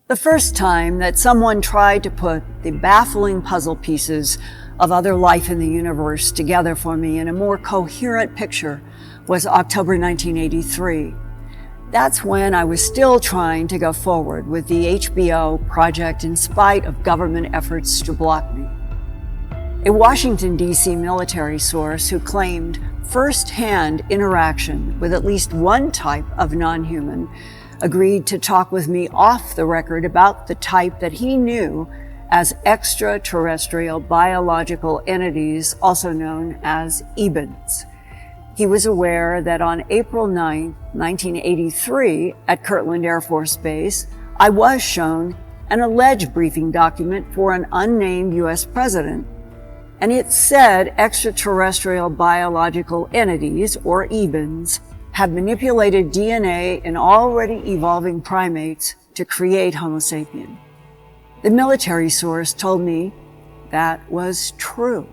The first time that someone tried to put the baffling puzzle pieces of other life in the universe together for me in a more coherent picture was October 1983. That's when I was still trying to go forward with the HBO project in spite of government efforts to block me. A Washington, D.C. military source who claimed first-hand interaction with at least one type of non-human agreed to talk with me off the record about the type that he knew as extraterrestrial biological entities, also known as EBENs. He was aware that on April 9, 1983, at Kirtland Air Force Base, I was shown an alleged briefing document for an unnamed U.S. president, and it said extraterrestrial biological entities, or EBENs, have manipulated DNA in already evolving primates to create Homo sapien. The military source told me that was true.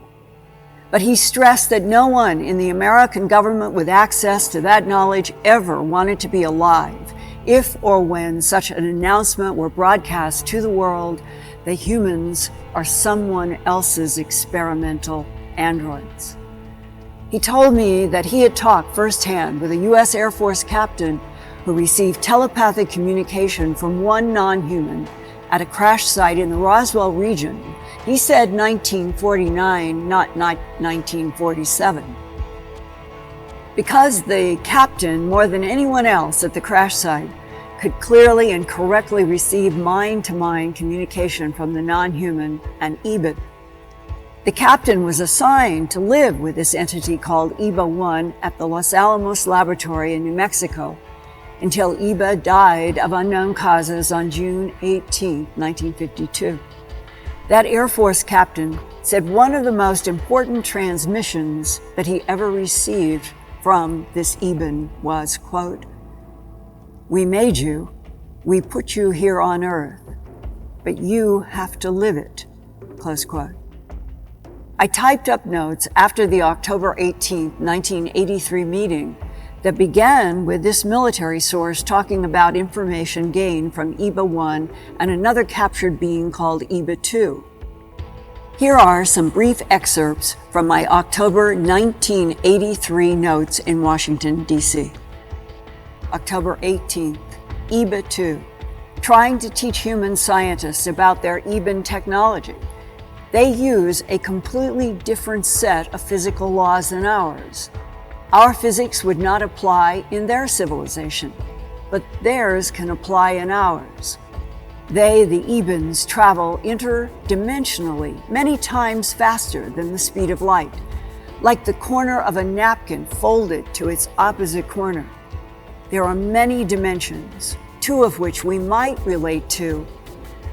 But he stressed that no one in the American government with access to that knowledge ever wanted to be alive if or when such an announcement were broadcast to the world that humans are someone else's experimental androids. He told me that he had talked firsthand with a U.S. Air Force captain who received telepathic communication from one non-human at a crash site in the Roswell region. He said 1949, not 1947. Because the captain, more than anyone else at the crash site, could clearly and correctly receive mind-to-mind communication from the non-human and Eben. The captain was assigned to live with this entity called EBA-1 at the Los Alamos Laboratory in New Mexico until EBA died of unknown causes on June 18, 1952. That Air Force captain said one of the most important transmissions that he ever received from this Eben was, quote, "We made you, we put you here on Earth, but you have to live it," close quote. I typed up notes after the October 18, 1983 meeting that began with this military source talking about information gained from EBA-1 and another captured being called EBA-2. Here are some brief excerpts from my October 1983 notes in Washington, D.C. October 18th, EBA-2, trying to teach human scientists about their Eben technology. They use a completely different set of physical laws than ours. Our physics would not apply in their civilization, but theirs can apply in ours. They, the Ebens, travel interdimensionally, many times faster than the speed of light, like the corner of a napkin folded to its opposite corner. There are many dimensions, two of which we might relate to,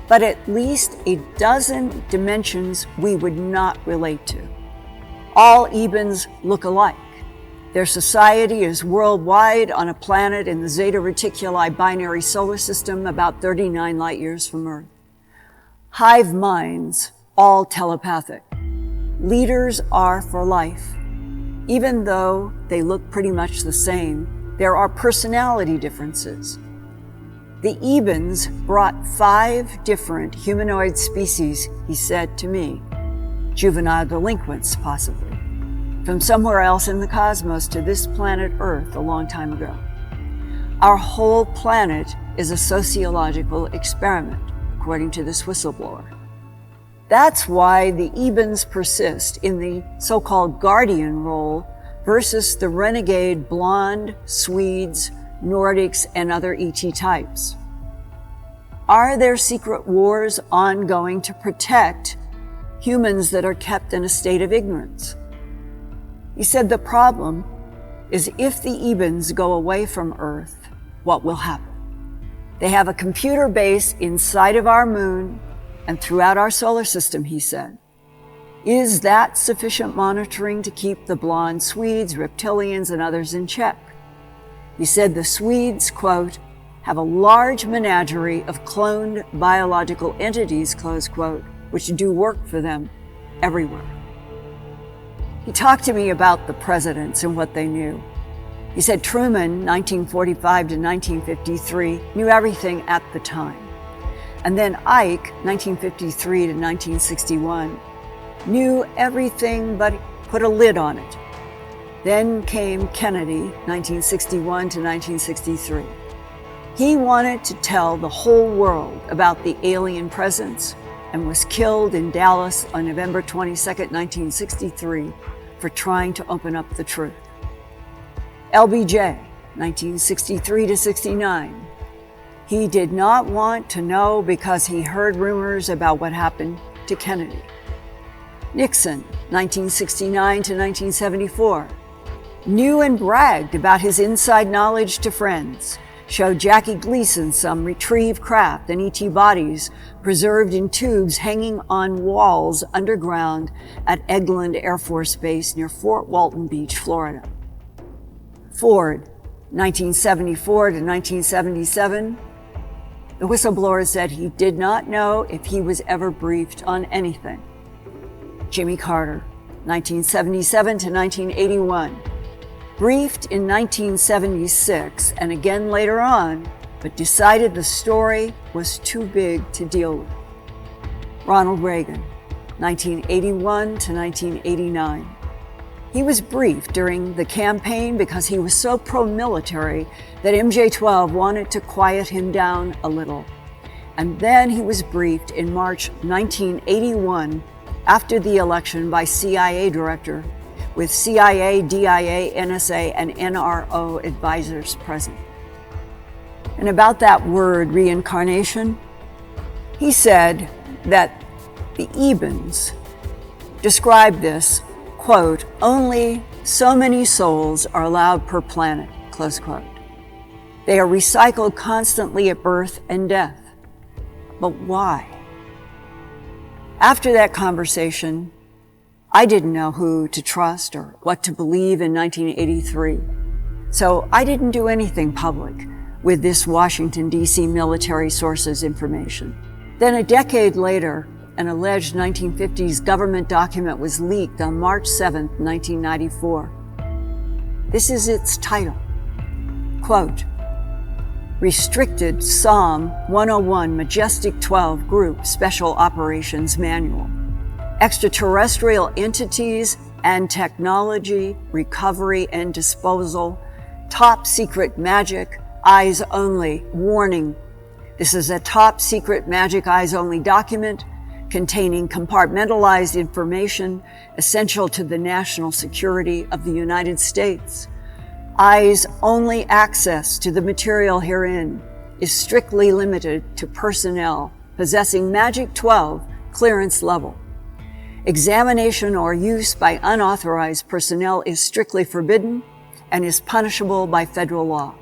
but at least a dozen dimensions we would not relate to. All Ebens look alike. Their society is worldwide on a planet in the Zeta Reticuli binary solar system about 39 light years from Earth. Hive minds, all telepathic. Leaders are for life. Even though they look pretty much the same, there are personality differences. The Ebens brought 5 different humanoid species, he said to me, juvenile delinquents possibly, from somewhere else in the cosmos to this planet Earth a long time ago. Our whole planet is a sociological experiment, according to this whistleblower. That's why the Ebens persist in the so-called guardian role versus the renegade blonde, Swedes, Nordics, and other ET types. Are there secret wars ongoing to protect humans that are kept in a state of ignorance? He said the problem is if the Ebens go away from Earth, what will happen? They have a computer base inside of our moon and throughout our solar system, he said. Is that sufficient monitoring to keep the blonde Swedes, reptilians, and others in check? He said the Swedes, quote, have a large menagerie of cloned biological entities, close quote, which do work for them everywhere. He talked to me about the presidents and what they knew. He said Truman, 1945 to 1953, knew everything at the time. And then Ike, 1953 to 1961, knew everything but put a lid on it. Then came Kennedy, 1961 to 1963. He wanted to tell the whole world about the alien presence and was killed in Dallas on November 22, 1963, for trying to open up the truth. LBJ, 1963 to 69. He did not want to know because he heard rumors about what happened to Kennedy. Nixon, 1969 to 1974. Knew and bragged about his inside knowledge to friends. Showed Jackie Gleason some retrieved craft and ET bodies preserved in tubes hanging on walls underground at Eglin Air Force Base near Fort Walton Beach, Florida. Ford, 1974 to 1977. The whistleblower said he did not know if he was ever briefed on anything. Jimmy Carter, 1977 to 1981. Briefed in 1976 and again later on, but decided the story was too big to deal with. Ronald Reagan, 1981 to 1989. He was briefed during the campaign because he was so pro-military that MJ-12 wanted to quiet him down a little. And then he was briefed in March 1981 after the election by CIA director, with CIA, DIA, NSA, and NRO advisors present. And about that word, reincarnation, he said that the Ebens described this, quote, only so many souls are allowed per planet, close quote. They are recycled constantly at birth and death. But why? After that conversation, I didn't know who to trust or what to believe in 1983. So I didn't do anything public with this Washington, D.C. military sources information. Then a decade later, an alleged 1950s government document was leaked on March 7, 1994. This is its title, quote, Restricted Psalm 101 Majestic 12 Group Special Operations Manual. Extraterrestrial entities and technology, recovery and disposal, top secret magic, eyes only, warning. This is a top secret magic eyes only document containing compartmentalized information essential to the national security of the United States. Eyes only access to the material herein is strictly limited to personnel possessing Magic 12 clearance level. Examination or use by unauthorized personnel is strictly forbidden and is punishable by federal law.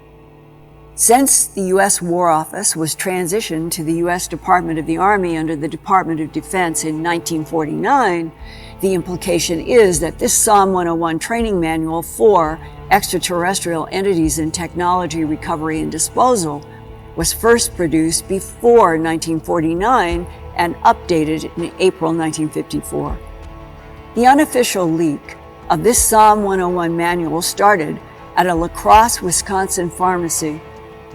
Since the U.S. War Office was transitioned to the U.S. Department of the Army under the Department of Defense in 1949, the implication is that this Psalm 101 training manual for extraterrestrial entities in technology, recovery, and disposal was first produced before 1949 and updated in April 1954. The unofficial leak of this Psalm 101 manual started at a La Crosse, Wisconsin pharmacy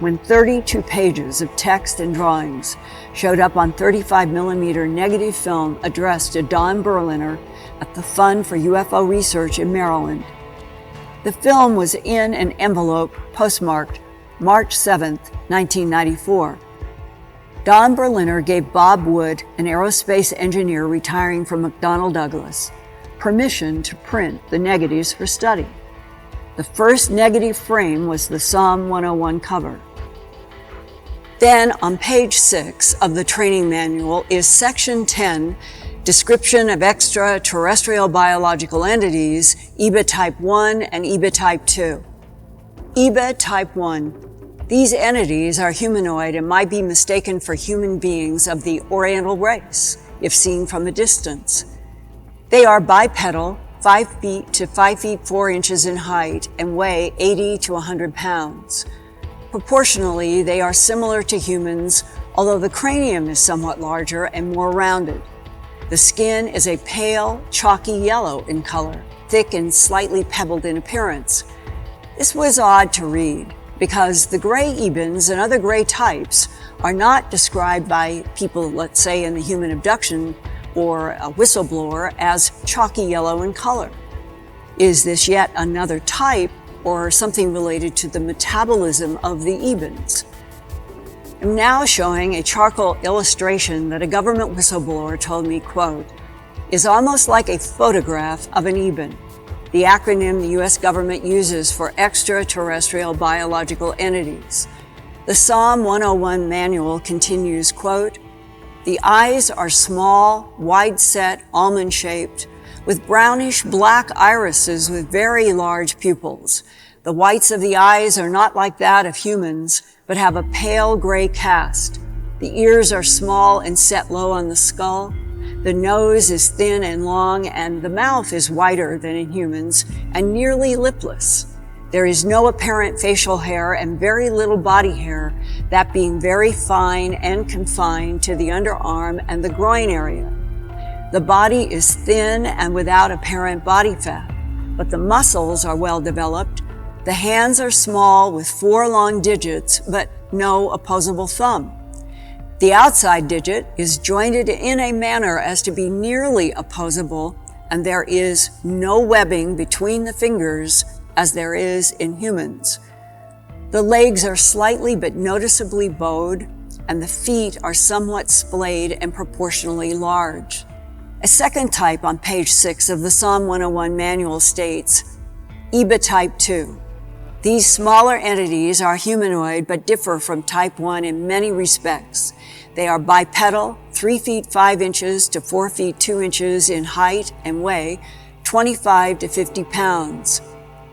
when 32 pages of text and drawings showed up on 35mm negative film addressed to Don Berliner at the Fund for UFO Research in Maryland. The film was in an envelope postmarked March 7, 1994. Don Berliner gave Bob Wood, an aerospace engineer retiring from McDonnell Douglas, permission to print the negatives for study. The first negative frame was the Psalm 101 cover. Then on page 6 of the training manual is section 10, Description of Extraterrestrial Biological Entities, EBA Type 1 and EBA Type 2. EBA Type 1. These entities are humanoid and might be mistaken for human beings of the Oriental race, if seen from a distance. They are bipedal, 5 feet to 5 feet 4 inches in height, and weigh 80 to 100 pounds. Proportionally, they are similar to humans, although the cranium is somewhat larger and more rounded. The skin is a pale, chalky yellow in color, thick and slightly pebbled in appearance. This was odd to read, because the gray Ebens and other gray types are not described by people, let's say, in the human abduction or a whistleblower as chalky yellow in color. Is this yet another type or something related to the metabolism of the Ebens? I'm now showing a charcoal illustration that a government whistleblower told me, quote, is almost like a photograph of an Eben, the acronym the U.S. government uses for extraterrestrial biological entities. The Psalm 101 manual continues, quote, the eyes are small, wide-set, almond-shaped, with brownish black irises with very large pupils. The whites of the eyes are not like that of humans, but have a pale gray cast. The ears are small and set low on the skull. The nose is thin and long, and the mouth is wider than in humans and nearly lipless. There is no apparent facial hair and very little body hair, that being very fine and confined to the underarm and the groin area. The body is thin and without apparent body fat, but the muscles are well developed. The hands are small with 4 long digits, but no opposable thumb. The outside digit is jointed in a manner as to be nearly opposable, and there is no webbing between the fingers as there is in humans. The legs are slightly but noticeably bowed, and the feet are somewhat splayed and proportionally large. A second type on page 6 of the Psalm 101 manual states, EBA type 2. These smaller entities are humanoid but differ from type 1 in many respects. They are bipedal, 3 feet 5 inches to 4 feet 2 inches in height and weigh 25 to 50 pounds.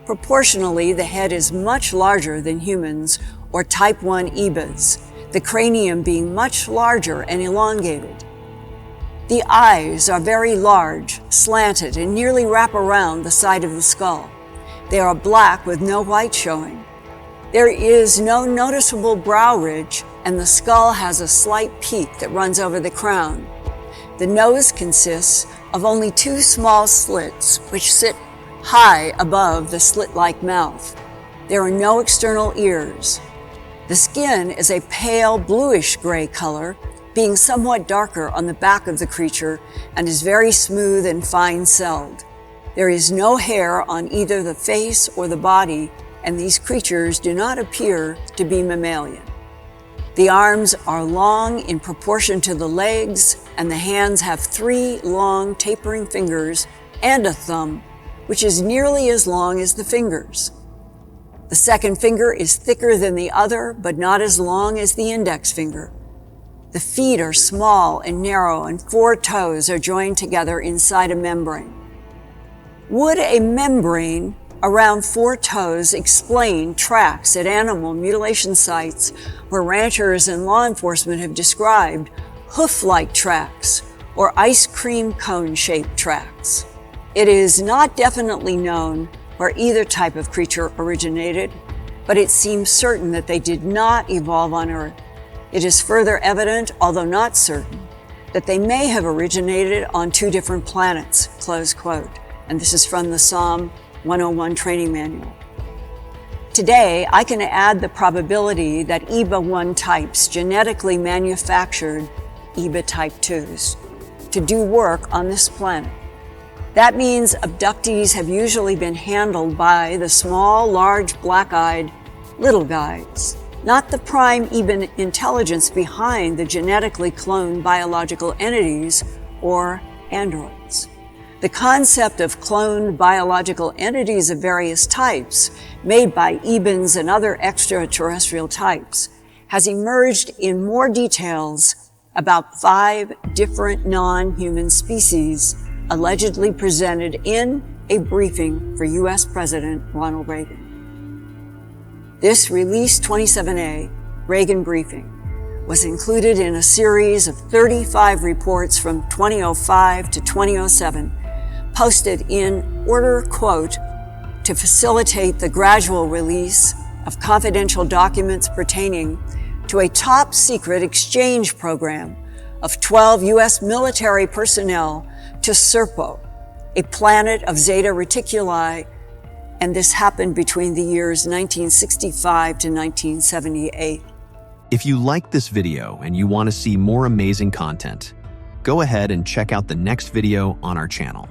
Proportionally, the head is much larger than humans or type 1 EBAs, the cranium being much larger and elongated. The eyes are very large, slanted, and nearly wrap around the side of the skull. They are black with no white showing. There is no noticeable brow ridge, and the skull has a slight peak that runs over the crown. The nose consists of only 2 small slits, which sit high above the slit-like mouth. There are no external ears. The skin is a pale bluish-gray color, being somewhat darker on the back of the creature and is very smooth and fine-celled. There is no hair on either the face or the body, and these creatures do not appear to be mammalian. The arms are long in proportion to the legs, and the hands have 3 long tapering fingers and a thumb, which is nearly as long as the fingers. The second finger is thicker than the other, but not as long as the index finger. The feet are small and narrow, and 4 toes are joined together inside a membrane. Would a membrane around 4 toes explain tracks at animal mutilation sites where ranchers and law enforcement have described hoof-like tracks or ice cream cone-shaped tracks? It is not definitely known where either type of creature originated, but it seems certain that they did not evolve on Earth. It is further evident, although not certain, that they may have originated on 2 different planets, close quote. And this is from the Psalm 101 training manual. Today, I can add the probability that EBA 1 types genetically manufactured EBA type 2s to do work on this planet. That means abductees have usually been handled by the small, large, black-eyed little guys, not the prime Eben intelligence behind the genetically cloned biological entities or androids. The concept of cloned biological entities of various types, made by Ebens and other extraterrestrial types, has emerged in more details about 5 different non-human species allegedly presented in a briefing for U.S. President Ronald Reagan. This Release 27A, Reagan Briefing, was included in a series of 35 reports from 2005 to 2007, posted in order, quote, to facilitate the gradual release of confidential documents pertaining to a top-secret exchange program of 12 U.S. military personnel to Serpo, a planet of Zeta Reticuli, and this happened between the years 1965 to 1978. If you liked this video and you want to see more amazing content, go ahead and check out the next video on our channel.